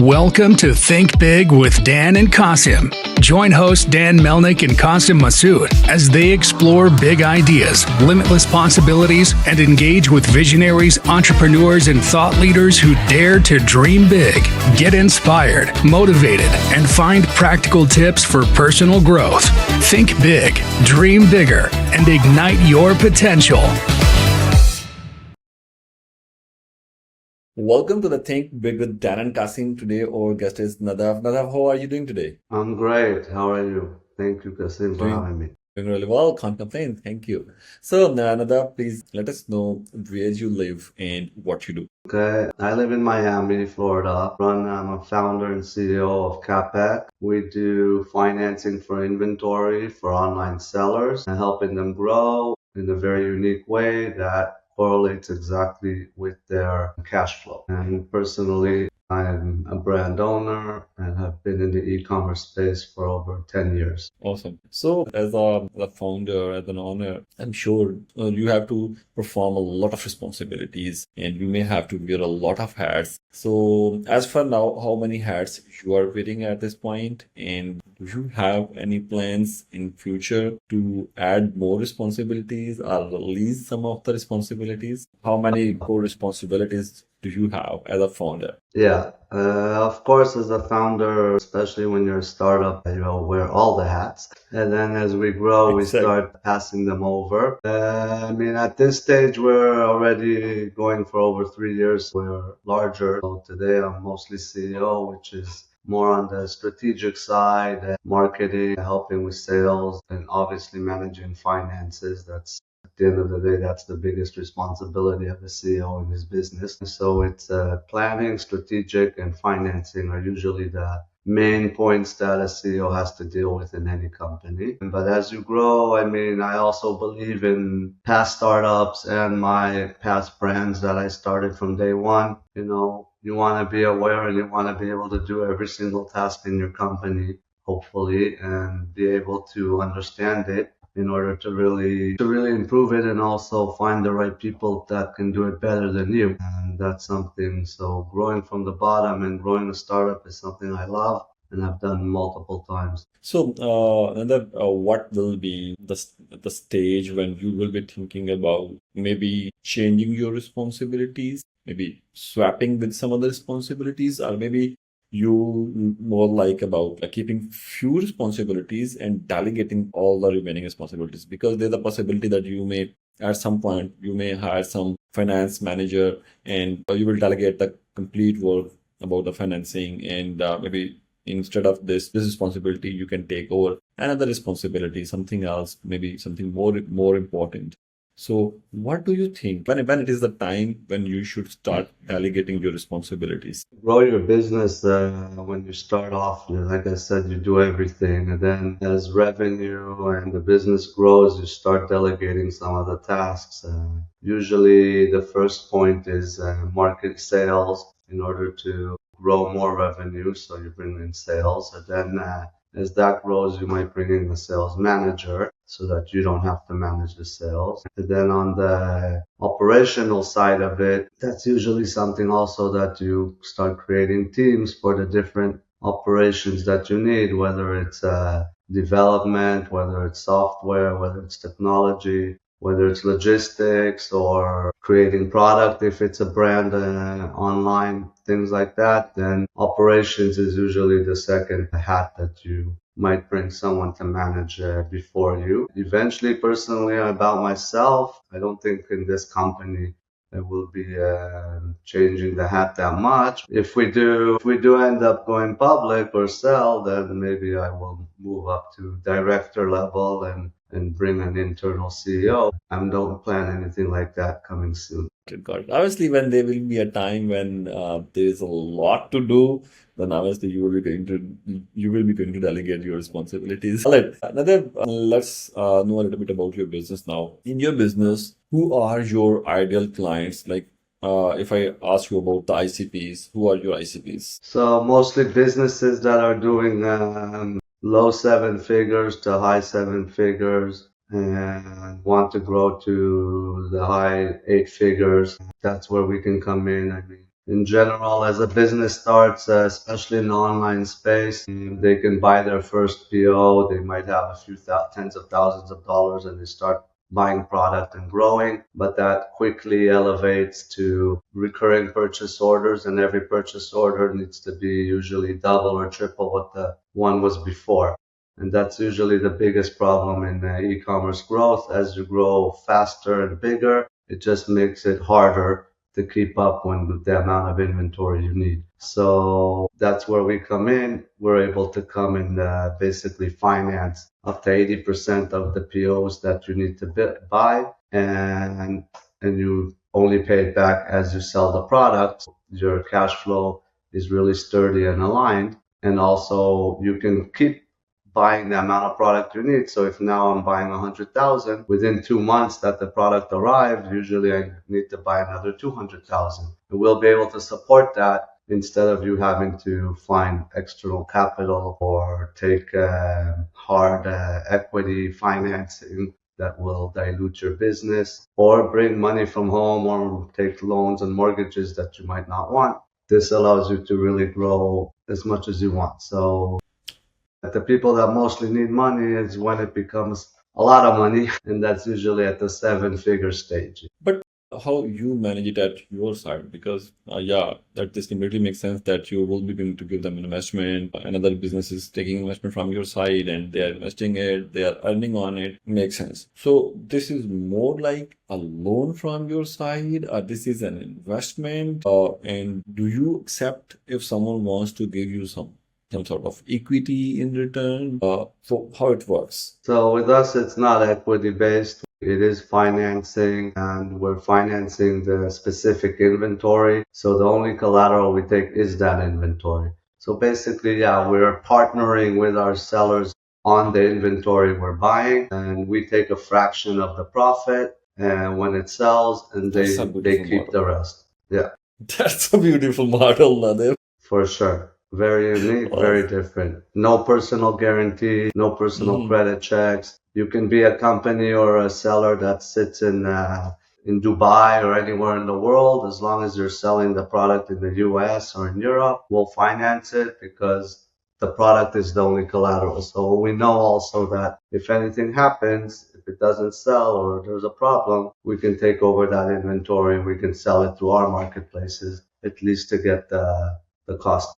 Welcome to Think Big with Dan and Qasim. Join hosts Dan Melnick and Qasim Masood as they explore big ideas, limitless possibilities, and engage with visionaries, entrepreneurs, and thought leaders who dare to dream big, get inspired, motivated, and find practical tips for personal growth. Think big, dream bigger, and ignite your potential. Welcome to the Think Big with Dan and Qasim. Today, our guest is Nadav. Nadav, how are you doing today? I'm great. How are you? Thank you, Qasim, for having me. Doing really well. Can't complain. Thank you. So, Nadav, please let us know where you live and what you do. Okay, I live in Miami, Florida. I'm a founder and CEO of CapEc. We do financing for inventory for online sellers and helping them grow in a very unique way that correlates exactly with their cash flow. And personally, I'm a brand owner and have been in the e-commerce space for over 10 years. Awesome. So, as a founder, as an owner, I'm sure you have to perform a lot of responsibilities and you may have to wear a lot of hats. So, as for now, how many hats you are wearing at this point? And do you have any plans in future to add more responsibilities or release some of the responsibilities? How many core responsibilities do you have as a founder? Yeah, of course, as a founder, especially when you're a startup, you'll wear all the hats. And then as we grow, we Exactly. start passing them over. At this stage, we're already going for over 3 years. We're larger. So today, I'm mostly CEO, which is more on the strategic side, marketing, helping with sales, and obviously managing finances. That's at the end of the day, that's the biggest responsibility of a CEO in his business. So it's planning, strategic, and financing are usually the main points that a CEO has to deal with in any company. But as you grow, I also believe in past startups and my past brands that I started from day one. You want to be aware and you want to be able to do every single task in your company, hopefully, and be able to understand it in order to really improve it and also find the right people that can do it better than you. And that's something. So growing from the bottom and growing a startup is something I love and I've done multiple times. So, what will be the stage when you will be thinking about maybe changing your responsibilities, maybe swapping with some other responsibilities, or maybe you more like about keeping few responsibilities and delegating all the remaining responsibilities? Because there's a possibility that you may, at some point, you may hire some finance manager and you will delegate the complete work about the financing, and maybe instead of this responsibility, you can take over another responsibility, something else, maybe something more important. So what do you think when it is the time when you should start delegating your responsibilities? Grow your business when you start off, like I said, you do everything. And then as revenue and the business grows, you start delegating some of the tasks. Usually the first point is market sales in order to grow more revenue. So you bring in sales, and then as that grows, you might bring in the sales manager so that you don't have to manage the sales. And then on the operational side of it, that's usually something also that you start creating teams for the different operations that you need, whether it's development, whether it's software, whether it's technology, whether it's logistics or creating product, if it's a brand online, things like that. Then operations is usually the second hat that you might bring someone to manage before you. Eventually, personally, about myself, I don't think in this company I will be changing the hat that much. If we do end up going public or sell, then maybe I will move up to director level and bring an internal CEO. I don't plan anything like that coming soon. Good God. Obviously, when there will be a time when there is a lot to do, then obviously you will be going to delegate your responsibilities. All right. Another, let's know a little bit about your business now. In your business, who are your ideal clients? Like, if I ask you about the ICPs, who are your ICPs? So mostly businesses that are doing low seven figures to high seven figures and want to grow to the high eight figures. That's where we can come in. in general, as a business starts, especially in the online space, they can buy their first PO. They might have a few tens of thousands of dollars and they start buying product and growing, but that quickly elevates to recurring purchase orders, and every purchase order needs to be usually double or triple what the one was before. And that's usually the biggest problem in e-commerce growth. As you grow faster and bigger, it just makes it harder to keep up with the amount of inventory you need. So that's where we come in. We're able to come and basically finance up to 80% of the POs that you need to buy, and you only pay it back as you sell the product. Your cash flow is really sturdy and aligned, and also you can keep buying the amount of product you need. So if now I'm buying 100,000, within 2 months that the product arrived, usually I need to buy another 200,000. And we'll be able to support that instead of you having to find external capital or take hard equity financing that will dilute your business, or bring money from home, or take loans and mortgages that you might not want. This allows you to really grow as much as you want. So the people that mostly need money is when it becomes a lot of money, and that's usually at the 7-figure stage. But how you manage it at your side? Because that this immediately makes sense that you will be going to give them investment. Another business is taking investment from your side and they are investing it, they are earning on it. Makes sense. So this is more like a loan from your side, or this is an investment? And do you accept if someone wants to give you some sort of equity in return? So how it works? So with us, it's not equity based. It is financing, and we're financing the specific inventory. So the only collateral we take is that inventory. So basically, we're partnering with our sellers on the inventory we're buying, and we take a fraction of the profit and when it sells, and they keep the rest. Yeah. That's a beautiful model, Nadav. For sure. Very unique, very different. No personal guarantee, no personal credit checks. You can be a company or a seller that sits in Dubai or anywhere in the world. As long as you're selling the product in the US or in Europe, we'll finance it because the product is the only collateral. So we know also that if anything happens, if it doesn't sell or there's a problem, we can take over that inventory and we can sell it through our marketplaces, at least to get the cost.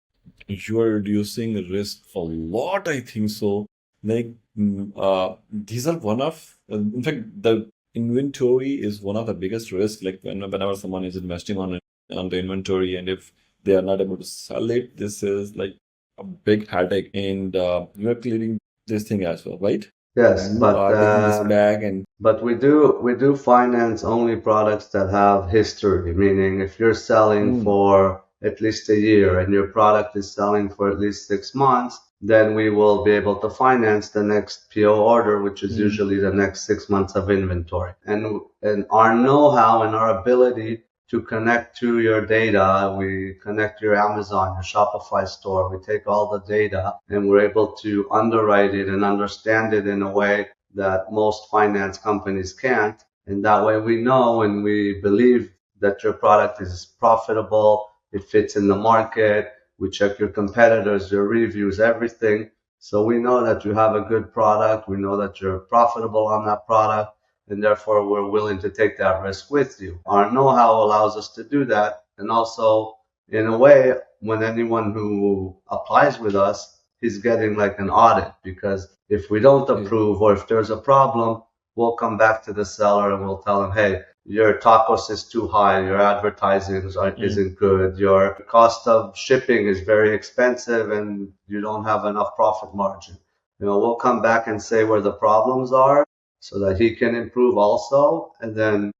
You are reducing risk a lot, I think so. Like, these are one of, in fact, the inventory is one of the biggest risks. Like whenever someone is investing on the inventory, and if they are not able to sell it, this is like a big headache. And you are clearing this thing as well, right? Yes, You are taking this bag and but we do finance only products that have history. Meaning, if you're selling for at least a year and your product is selling for at least 6 months, then we will be able to finance the next PO order, which is usually the next 6 months of inventory. And our know-how and our ability to connect to your data, we connect your Amazon, your Shopify store, we take all the data and we're able to underwrite it and understand it in a way that most finance companies can't. And that way we know and we believe that your product is profitable, it fits in the market. We check your competitors, your reviews, everything. So we know that you have a good product. We know that you're profitable on that product. And therefore, we're willing to take that risk with you. Our know-how allows us to do that. And also, in a way, when anyone who applies with us, he's getting like an audit. Because if we don't approve or if there's a problem, we'll come back to the seller and we'll tell him, hey, your tacos is too high, your advertising isn't good, your cost of shipping is very expensive, and you don't have enough profit margin. We'll come back and say where the problems are so that he can improve also, and then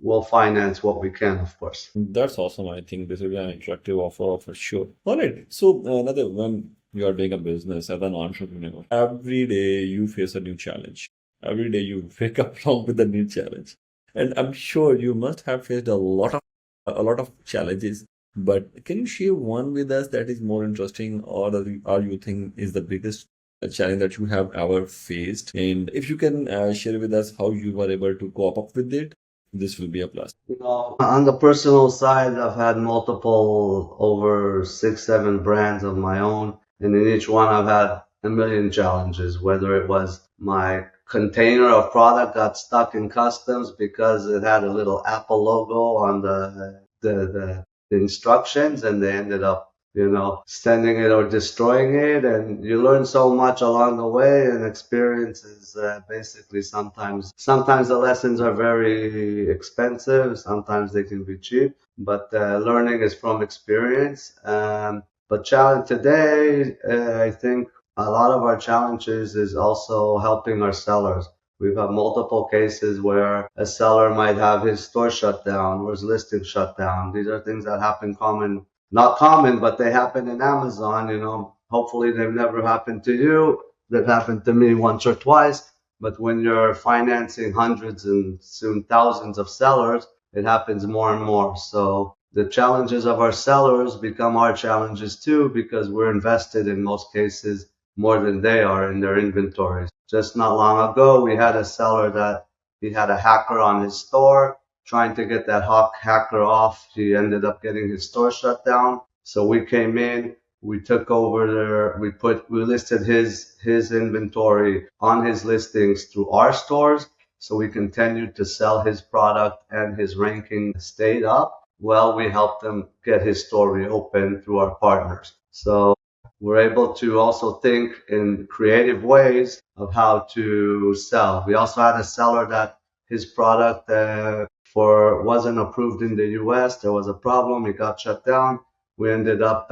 we'll finance what we can, of course. That's awesome. I think this will be an attractive offer for sure. All right. So, Nadav, when you are doing a business as an entrepreneur, every day you face a new challenge. Every day you wake up along with a new challenge. And I'm sure you must have faced a lot of challenges. But can you share one with us that is more interesting, or you think is the biggest challenge that you have ever faced? And if you can share with us how you were able to cope up with it, this will be a plus. On the personal side, I've had multiple, over 6, 7 brands of my own. And in each one, I've had a million challenges, whether it was my container of product got stuck in customs because it had a little Apple logo on the instructions, and they ended up sending it or destroying it. And you learn so much along the way, and experience is basically sometimes the lessons are very expensive, sometimes they can be cheap, but learning is from experience. But challenge today, I think a lot of our challenges is also helping our sellers. We've had multiple cases where a seller might have his store shut down or his listing shut down. These are things that happen not common, but they happen in Amazon. Hopefully they've never happened to you. They've happened to me once or twice. But when you're financing hundreds and soon thousands of sellers, it happens more and more. So the challenges of our sellers become our challenges too, because we're invested in most cases more than they are in their inventories. Just not long ago, we had a seller that he had a hacker on his store. Trying to get that hacker off, he ended up getting his store shut down. So we came in, we took over there, we listed his inventory on his listings through our stores. So we continued to sell his product, and his ranking stayed up. Well, we helped him get his store reopened through our partners. So we're able to also think in creative ways of how to sell. We also had a seller that his product wasn't approved in the US. There was a problem. It got shut down. We ended up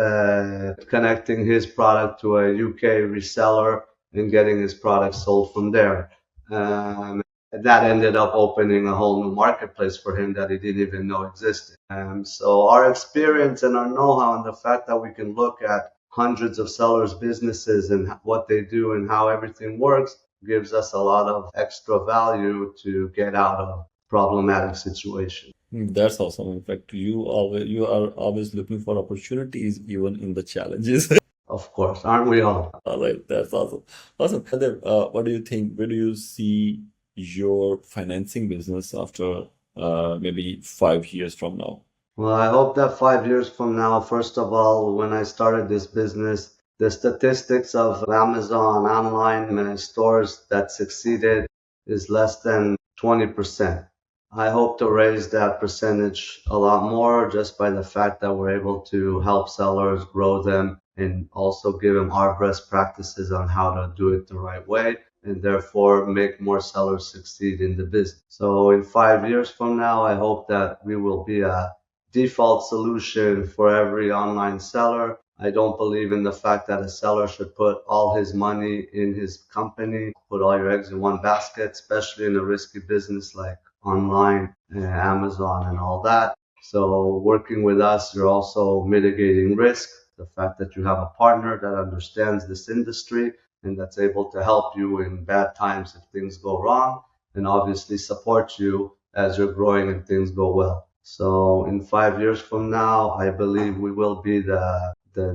connecting his product to a UK reseller and getting his product sold from there. That ended up opening a whole new marketplace for him that he didn't even know existed. So our experience and our know-how and the fact that we can look at hundreds of sellers' businesses and what they do and how everything works gives us a lot of extra value to get out of problematic situations. That's awesome. In fact, you are always looking for opportunities even in the challenges. Of course, aren't we all? All right, that's awesome. Awesome. And then, what do you think? Where do you see your financing business after maybe 5 years from now? Well, I hope that 5 years from now, first of all, when I started this business, the statistics of Amazon online stores that succeeded is less than 20%. I hope to raise that percentage a lot more just by the fact that we're able to help sellers grow them and also give them our best practices on how to do it the right way, and therefore make more sellers succeed in the business. So in 5 years from now, I hope that we will be a default solution for every online seller. I don't believe in the fact that a seller should put all his money in his company, put all your eggs in one basket, especially in a risky business like online, Amazon and all that. So working with us, you're also mitigating risk. The fact that you have a partner that understands this industry and that's able to help you in bad times if things go wrong, and obviously support you as you're growing and things go well. So in 5 years from now, I believe we will be the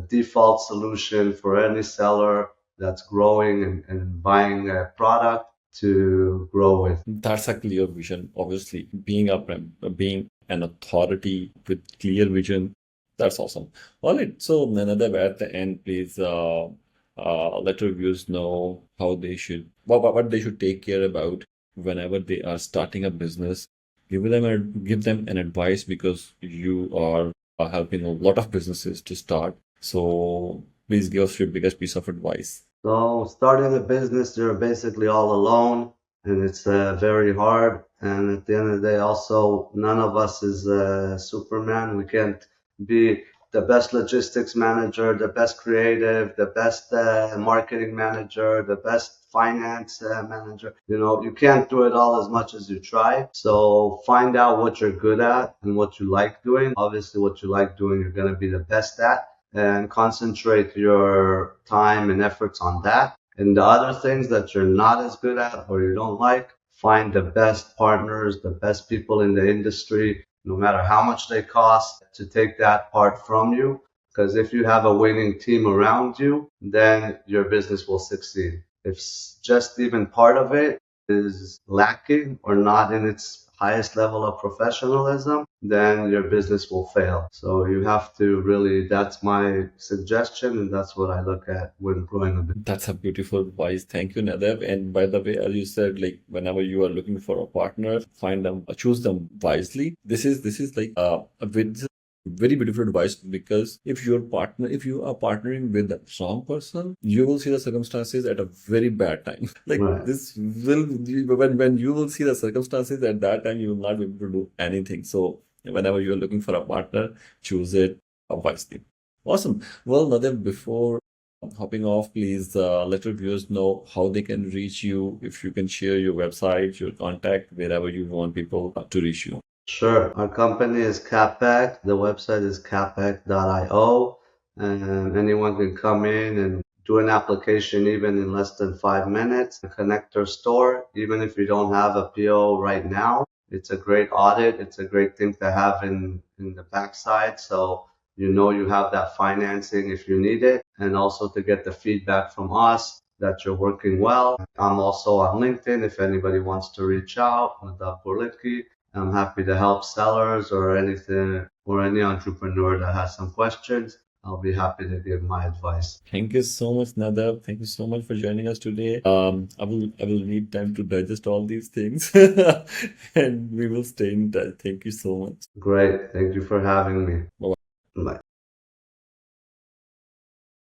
default solution for any seller that's growing and buying a product to grow with. That's a clear vision. Obviously, being an authority with clear vision, that's awesome. All right. So, Nadav, at the end, please let our viewers know how they should, what they should take care about whenever they are starting a business. Give them an advice, because you are helping a lot of businesses to start. So please give us your biggest piece of advice. So starting a business, you're basically all alone, and it's very hard. And at the end of the day, also, none of us is Superman. We can't be the best logistics manager, the best creative, the best marketing manager, the best finance manager. You can't do it all as much as you try. So find out what you're good at and what you like doing. Obviously, what you like doing, you're going to be the best at, and concentrate your time and efforts on that. And the other things that you're not as good at or you don't like, find the best partners, the best people in the industry, no matter how much they cost, to take that part from you. Because if you have a winning team around you, then your business will succeed. If just even part of it is lacking or not in its highest level of professionalism, then your business will fail. So you have to really, that's my suggestion, and that's what I look at when growing a business. That's a beautiful advice. Thank you, Nadav. And by the way, as you said, like whenever you are looking for a partner, find them, choose them wisely. This is like very beautiful advice, because if you are partnering with a wrong person, you will see the circumstances at a very bad time. Like Right. this will when you will see the circumstances at that time, you will not be able to do anything. So whenever you are looking for a partner, choose it wisely. Awesome. Well, Nadav, before hopping off, please let your viewers know how they can reach you. If you can share your website, your contact, wherever you want people to reach you. Sure. Our company is CapEc. The website is capec.io, and anyone can come in and do an application even in less than 5 minutes. Connect their store, even if you don't have a PO right now. It's a great audit. It's a great thing to have in the backside. So you know you have that financing if you need it, and also to get the feedback from us that you're working well. I'm also on LinkedIn if anybody wants to reach out. Nadav Gorlicki. I'm happy to help sellers or anything, or any entrepreneur that has some questions. I'll be happy to give my advice. Thank you so much, Nadav. Thank you so much for joining us today. I will need time to digest all these things, and we will stay in touch. Thank you so much. Great. Thank you for having me. Bye-bye. Bye.